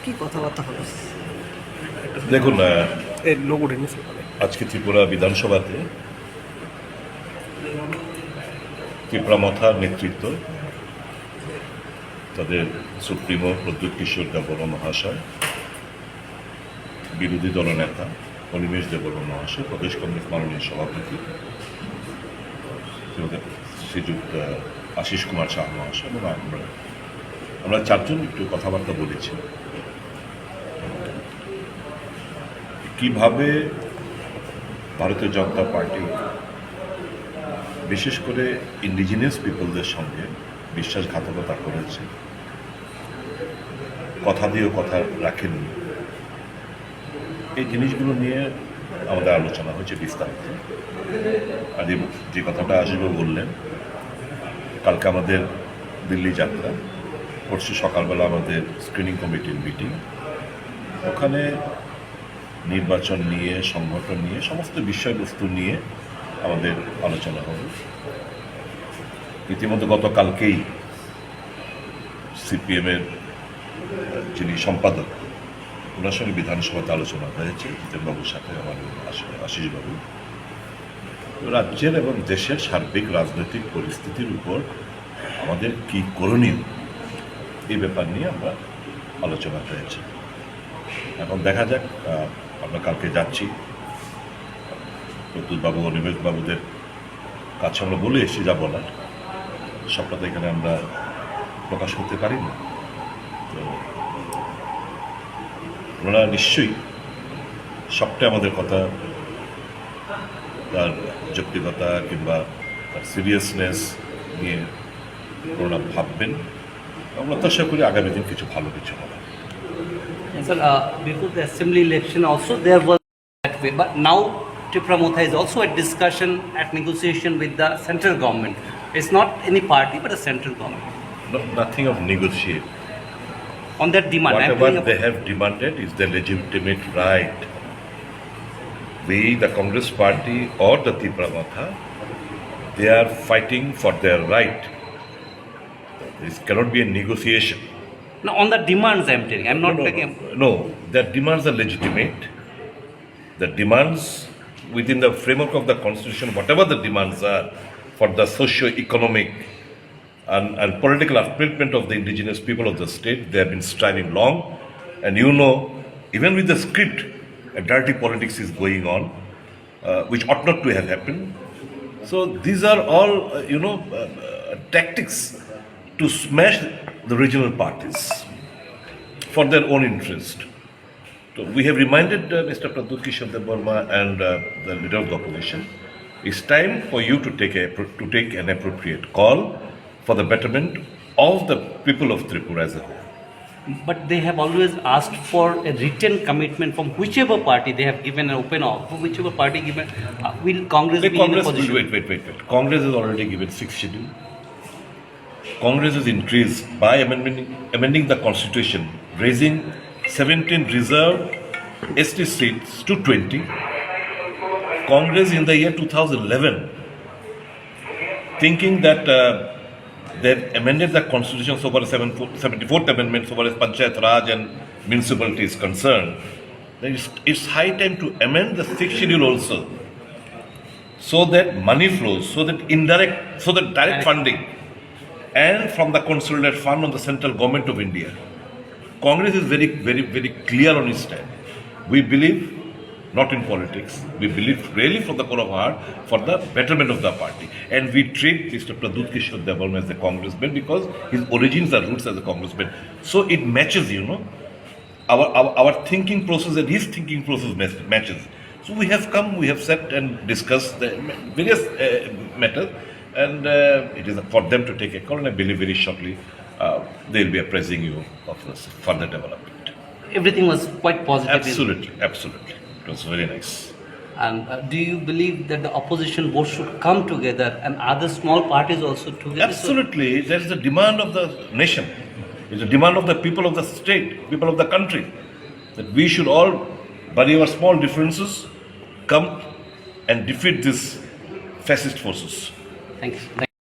কি কথাবার্তা হলো? দেখুন, এই লোগোটা নিচে আজকে ত্রিপুরা বিধানসভাতে ত্রিপুরা মথার নেতৃত্ব, তাদের সুপ্রিমো প্রদ্যুৎ কিশোর দেববর্মা মহাশয়, বিরোধী দলনেতা অনিমেষ দেববর্মা মহাশয়, প্রদেশ কংগ্রেস মাননীয় সভাপতি শ্রীযুক্ত আশিস কুমার শাহ মহাশয় এবং আমরা চারজন একটু কথাবার্তা বলেছি কিভাবে ভারতীয় জনতা পার্টি বিশেষ করে ইন্ডিজিনিয়াস পিপলদের সঙ্গে বিশ্বাসঘাতকতা করেছে, কথা দিয়েও কথা রাখেননি। এই জিনিসগুলো নিয়ে আমাদের আলোচনা হয়েছে বিস্তারিত। আর যে কথাটা আসবে বললেন, কালকে আমাদের দিল্লি যাত্রা, পরশু সকালবেলা আমাদের স্ক্রিনিং কমিটির মিটিং, ওখানে নির্বাচন নিয়ে, সংগঠন নিয়ে, সমস্ত বিষয়বস্তু নিয়ে আমাদের আলোচনা হবে। ইতিমধ্যে গতকালকেই সিপিএমের যিনি সম্পাদক, ওনার সঙ্গে বিধানসভাতে আলোচনা হয়েছে জিতেনবাবুর সাথে, আমার আশিসবাবু। রাজ্যের এবং দেশের সার্বিক রাজনৈতিক পরিস্থিতির উপর আমাদের কি করণীয়, এই ব্যাপার নিয়ে আমরা আলোচনা হয়েছে। এখন দেখা যাক, আমরা কালকে যাচ্ছি, প্রদ্যুৎবাবু অনিমেষ বাবুদের কাছে আমরা বলে এসেছি যা বলার, সবটা তো এখানে আমরা প্রকাশ করতে পারি না। তো ওনারা নিশ্চয়ই সবটাই আমাদের কথা, তার যৌক্তিকতা কিংবা তার সিরিয়াসনেস নিয়ে ওনারা ভাববেন। আমরা তো আশা করি আগামী দিন কিছু ভালো কিছু হবে। Sir, before the assembly election also there was that way, but now Tripura Motha is also at discussion, at negotiation with the central government. It's not any party but a central government. Nothing of negotiate. On that demand, Whatever they have demanded is their legitimate right. We, the Congress party or the Tripura Motha, they are fighting for their right. This cannot be a negotiation. no, on the demands I'm telling, I'm not taking. No, their demands are legitimate. The demands within the framework of the constitution, whatever the demands are for the socio-economic and political upliftment of the indigenous people of the state, they have been striving long. And you know, even with the script, a dirty politics is going on, which ought not to have happened. So these are all, tactics to smash the regional parties for their own interest. So we have reminded Mr. Pradyut Kishore Debarma and the leader of the opposition, it's time for you to take an appropriate call for the betterment of the people of Tripura as a whole. But they have always asked for a written commitment from whichever party they have given an open offer, whichever party given, will Congress be in a position? Wait. Congress has already given 6th schedule. Congress has increased by amending the constitution, raising 17 reserved ST seats to 20. Congress in the year 2011, thinking that they've amended the constitution so far as 74th amendment so far as Panchayat Raj and municipality is concerned, then it's high time to amend the 6th schedule also, so that money flows, so that direct funding and from the consolidated fund on the central government of India. Congress is very clear on its stand. We believe not in politics. We believe really from the core of our heart for the betterment of the party. And we treat Mr. Pradyut Kishore Debarma as a congressman because his origins are roots as a congressman. So it matches, our thinking process and his thinking process matches. So we have come, we have sat and discussed the various matters, and it is for them to take a call, and I believe very shortly they will be apprising you of this further development. Everything was quite positive. Absolutely. It was very nice. And do you believe that the opposition both should come together and other small parties also together? Absolutely. There is a demand of the nation. It's a demand of the people of the state, people of the country, that we should all bury our small differences, come and defeat these fascist forces. Thank you.